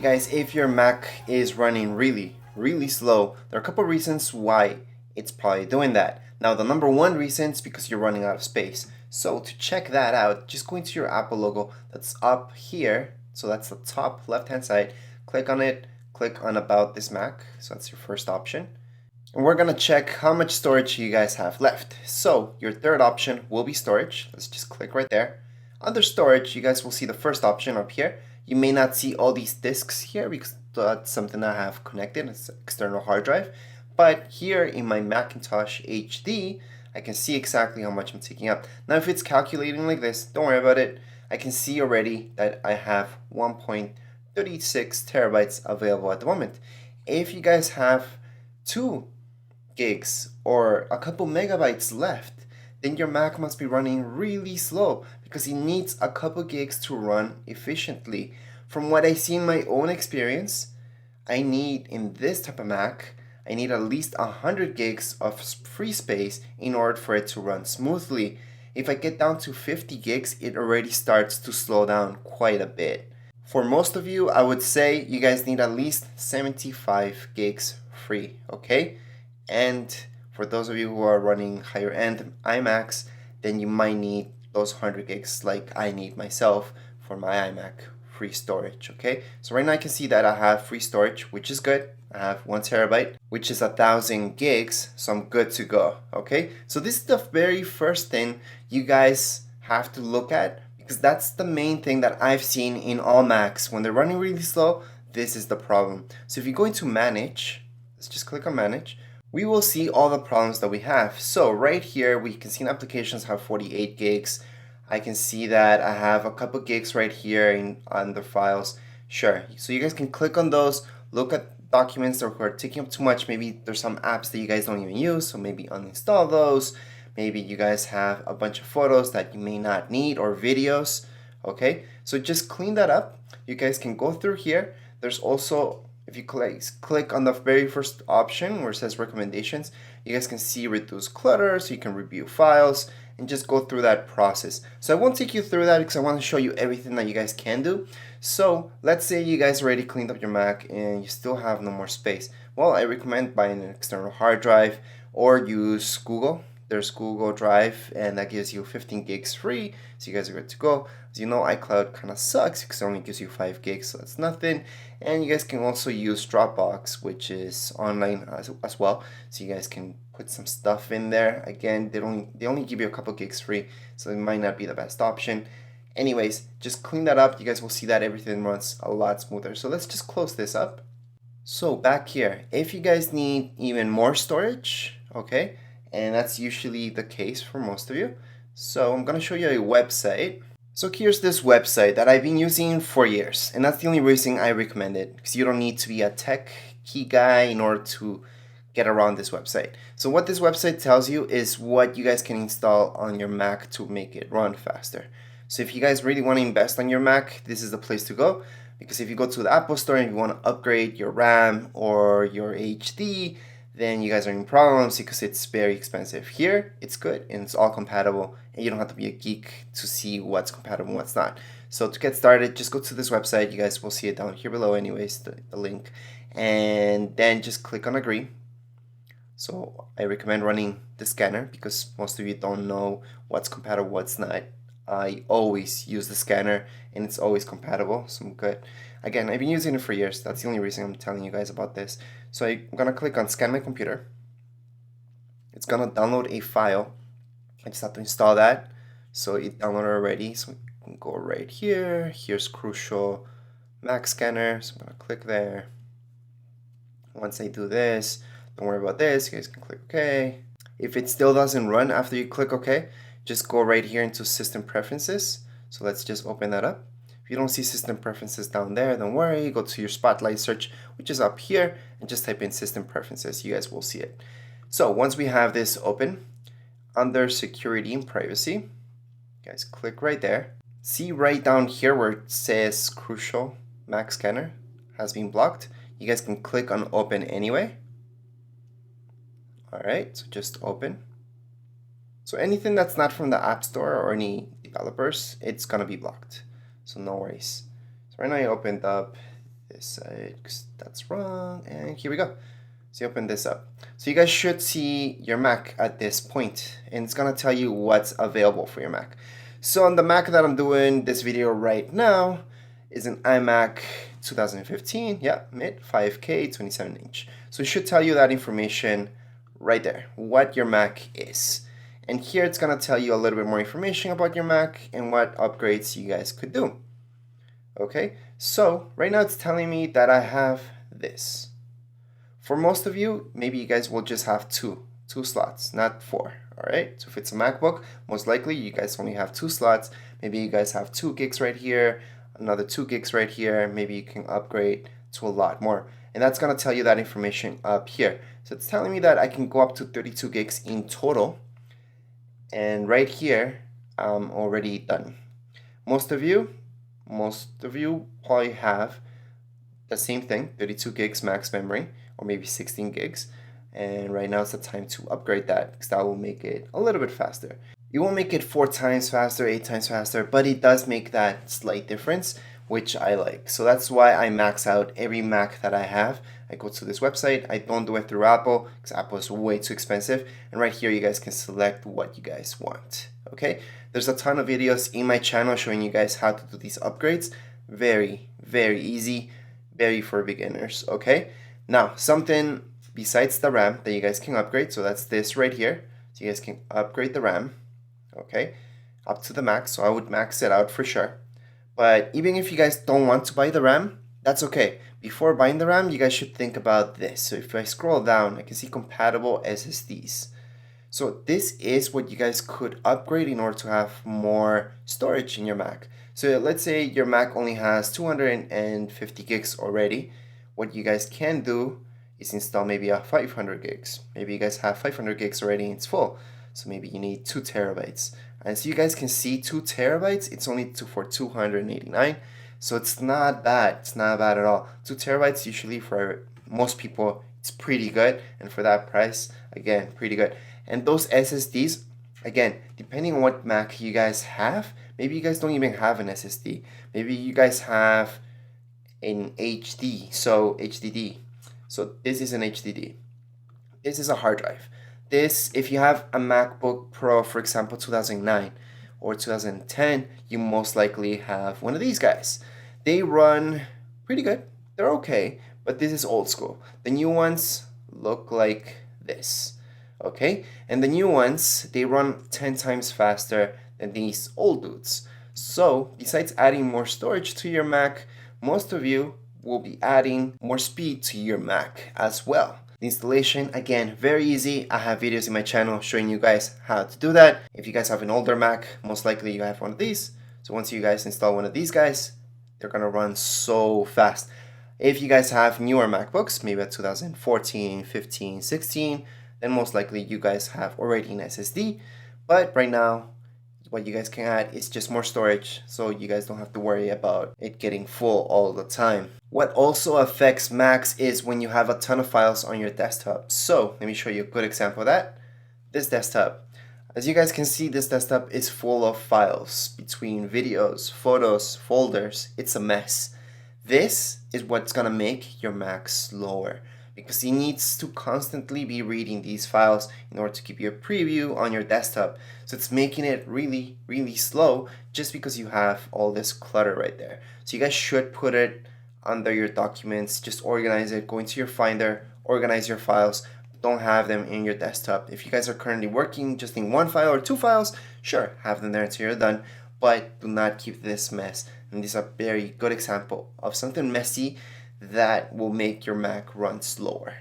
guys, if your Mac is running really slow, there are a couple reasons why it's probably doing that. Now, the number one reason is because you're running out of space. So to check that out, just go into your Apple logo that's up here. So that's the top left-hand side. Click on it, click on About This Mac. So that's your first option. And we're gonna check how much storage you guys have left. So your third option will be storage. Let's just click right there. Under storage, you guys will see the first option up here. You may not see all these disks here because that's something I have connected. It's an external hard drive. But here in my Macintosh HD, I can see exactly how much I'm taking up. Now, if it's calculating like this, don't worry about it. I can see already that I have 1.36 terabytes available at the moment. If you guys have 2 gigs or a couple megabytes left, then your Mac must be running really slow because it needs a couple gigs to run efficiently. From what I see in my own experience, I need in this type of Mac, I need at least 100 gigs of free space in order for it to run smoothly. If I get down to 50 gigs, it already starts to slow down quite a bit. For most of you, I would say you guys need at least 75 gigs free, okay? And for those of you who are running higher end iMacs, then you might need those 100 gigs like I need myself for my iMac free storage, okay? So right now I can see that I have free storage, which is good. I have 1 terabyte, which is 1,000 gigs, so I'm good to go, okay? So this is the very first thing you guys have to look at because that's the main thing that I've seen in all Macs. When they're running really slow, this is the problem. So if you go into Manage, let's just click on Manage, we will see all the problems that we have. So right here, we can see in applications have 48 gigs. I can see that I have a couple gigs right here in on the files. Sure, so you guys can click on those, look at documents that are taking up too much. Maybe there's some apps that you guys don't even use, so maybe uninstall those. Maybe you guys have a bunch of photos that you may not need or videos, okay? So just clean that up. You guys can go through here. There's also, if you click on the very first option where it says recommendations, you guys can see reduce clutter, so you can review files and just go through that process. So I won't take you through that because I want to show you everything that you guys can do. So let's say you guys already cleaned up your Mac and you still have no more space. Well, I recommend buying an external hard drive or use Google. There's Google Drive and that gives you 15 gigs free, so you guys are good to go. As you know, iCloud kind of sucks because it only gives you 5 gigs, so that's nothing. And you guys can also use Dropbox, which is online as well, so you guys can put some stuff in there. Again, they only give you a couple gigs free, so it might not be the best option. Anyways, just clean that up. You guys will see that everything runs a lot smoother. So let's just close this up. So back here, if you guys need even more storage, okay, and that's usually the case for most of you. So I'm gonna show you a website. So here's this website that I've been using for years, and that's the only reason I recommend it, because you don't need to be a tech key guy in order to get around this website. So what this website tells you is what you guys can install on your Mac to make it run faster. So if you guys really want to invest on your Mac, this is the place to go, because if you go to the Apple Store and you want to upgrade your RAM or your HD, then you guys are in problems because it's very expensive. Here, it's good and it's all compatible, and you don't have to be a geek to see what's compatible and what's not. So to get started, just go to this website. You guys will see it down here below anyways, the link. And then just click on agree. So I recommend running the scanner because most of you don't know what's compatible, what's not. I always use the scanner and it's always compatible, so I'm good. Again, I've been using it for years. That's the only reason I'm telling you guys about this. So I'm gonna click on scan my computer. It's gonna download a file. I just have to install that. So it downloaded already. So we can go right here. Here's Crucial Mac Scanner. So I'm gonna click there. Once I do this, don't worry about this. You guys can click OK. If it still doesn't run after you click OK, just go right here into System Preferences. So let's just open that up. If you don't see System Preferences down there, don't worry. Go to your Spotlight search, which is up here, and just type in System Preferences. You guys will see it. So once we have this open, under Security and Privacy, you guys click right there. See right down here where it says Crucial Mac Scanner has been blocked. You guys can click on Open anyway. All right, so just open. So anything that's not from the App Store or any developers, it's gonna be blocked. So no worries. So right now I opened up this side because that's wrong, and here we go. So you open this up. So you guys should see your Mac at this point, and it's gonna tell you what's available for your Mac. So on the Mac that I'm doing this video right now is an iMac 2015, yeah, mid 5K 27-inch. So it should tell you that information right there, what your Mac is. And here it's gonna tell you a little bit more information about your Mac and what upgrades you guys could do. Okay, so right now it's telling me that I have this. For most of you, maybe you guys will just have two slots, not 4. All right, so if it's a MacBook, most likely you guys only have 2 slots. Maybe you guys have 2 gigs right here, another 2 gigs right here. Maybe you can upgrade to a lot more. And that's gonna tell you that information up here. So it's telling me that I can go up to 32 gigs in total. And right here, I'm already done. Most of you probably have the same thing, 32 gigs max memory, or maybe 16 gigs. And right now it's the time to upgrade that because that will make it a little bit faster. It won't make it 4 times faster, 8 times faster, but it does make that slight difference, which I like. So that's why I max out every Mac that I have. I go to this website. I don't do it through Apple because Apple is way too expensive. And right here, you guys can select what you guys want. Okay, there's a ton of videos in my channel showing you guys how to do these upgrades. Very, very easy, very for beginners. Okay, now something besides the RAM that you guys can upgrade. So that's this right here. So you guys can upgrade the RAM. Okay, up to the max. So I would max it out for sure. But even if you guys don't want to buy the RAM, that's okay. Before buying the RAM, you guys should think about this. So if I scroll down, I can see compatible SSDs. So this is what you guys could upgrade in order to have more storage in your Mac. So let's say your Mac only has 250 gigs already. What you guys can do is install maybe a 500 gigs. Maybe you guys have 500 gigs already and it's full. So maybe you need 2 terabytes. And so you guys can see 2 terabytes, it's only for 289. So it's not bad. It's not bad at all. 2 terabytes usually for most people, it's pretty good. And for that price, again, pretty good. And those SSDs, again, depending on what Mac you guys have, maybe you guys don't even have an SSD. Maybe you guys have an HDD. So this is an HDD. This is a hard drive. This, if you have a MacBook Pro, for example, 2009 or 2010, you most likely have one of these guys. They run pretty good. They're okay, but this is old school. The new ones look like this, okay? And the new ones, they run 10 times faster than these old dudes. So, besides adding more storage to your Mac, most of you will be adding more speed to your Mac as well. The installation, again, very easy. I have videos in my channel showing you guys how to do that. If you guys have an older Mac, most likely you have one of these. So once you guys install one of these guys, they're gonna run so fast. If you guys have newer MacBooks, maybe a 2014, 15, 16, then most likely you guys have already an SSD. But right now, what you guys can add is just more storage, so you guys don't have to worry about it getting full all the time. What also affects Macs is when you have a ton of files on your desktop. So let me show you a good example of that. This desktop. As you guys can see, this desktop is full of files between videos, photos, folders. It's a mess. This is what's gonna make your Mac slower, because it needs to constantly be reading these files in order to keep your preview on your desktop. So it's making it really, really slow just because you have all this clutter right there. So you guys should put it under your documents, just organize it, go into your Finder, organize your files. Don't have them in your desktop. If you guys are currently working just in 1 file or 2 files, sure, have them there until you're done, but do not keep this mess. And this is a very good example of something messy that will make your Mac run slower.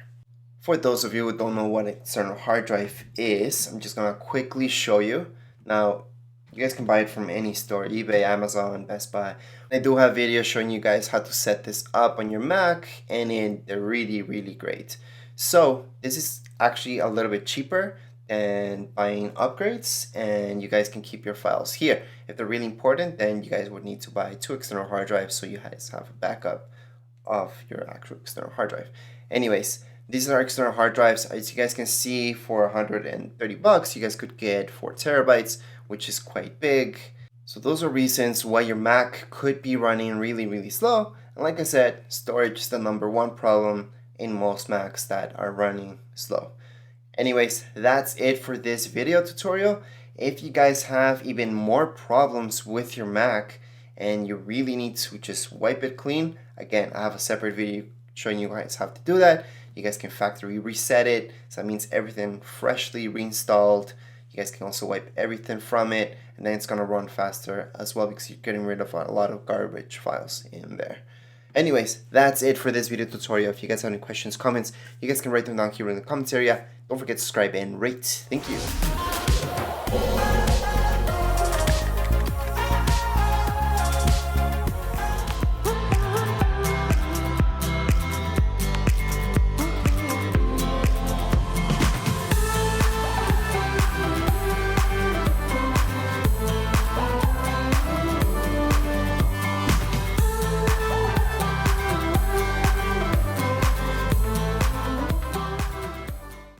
For those of you who don't know what an external hard drive is, I'm just gonna quickly show you. Now, you guys can buy it from any store, eBay, Amazon, Best Buy. I do have videos showing you guys how to set this up on your Mac, and they're really, really great. So this is actually a little bit cheaper than buying upgrades, and you guys can keep your files here. If they're really important, then you guys would need to buy 2 external hard drives so you guys have a backup of your actual external hard drive. Anyways, these are external hard drives. As you guys can see, for $130, you guys could get 4 terabytes, which is quite big. So those are reasons why your Mac could be running really, really slow. And like I said, storage is the number one problem in most Macs that are running slow. Anyways, that's it for this video tutorial. If you guys have even more problems with your Mac and you really need to just wipe it clean, again, I have a separate video showing you guys how to do that. You guys can factory reset it, so that means everything freshly reinstalled. You guys can also wipe everything from it, and then it's gonna run faster as well because you're getting rid of a lot of garbage files in there. Anyways, that's it for this video tutorial. If you guys have any questions, comments, you guys can write them down here in the comments area. Don't forget to subscribe and rate. Thank you.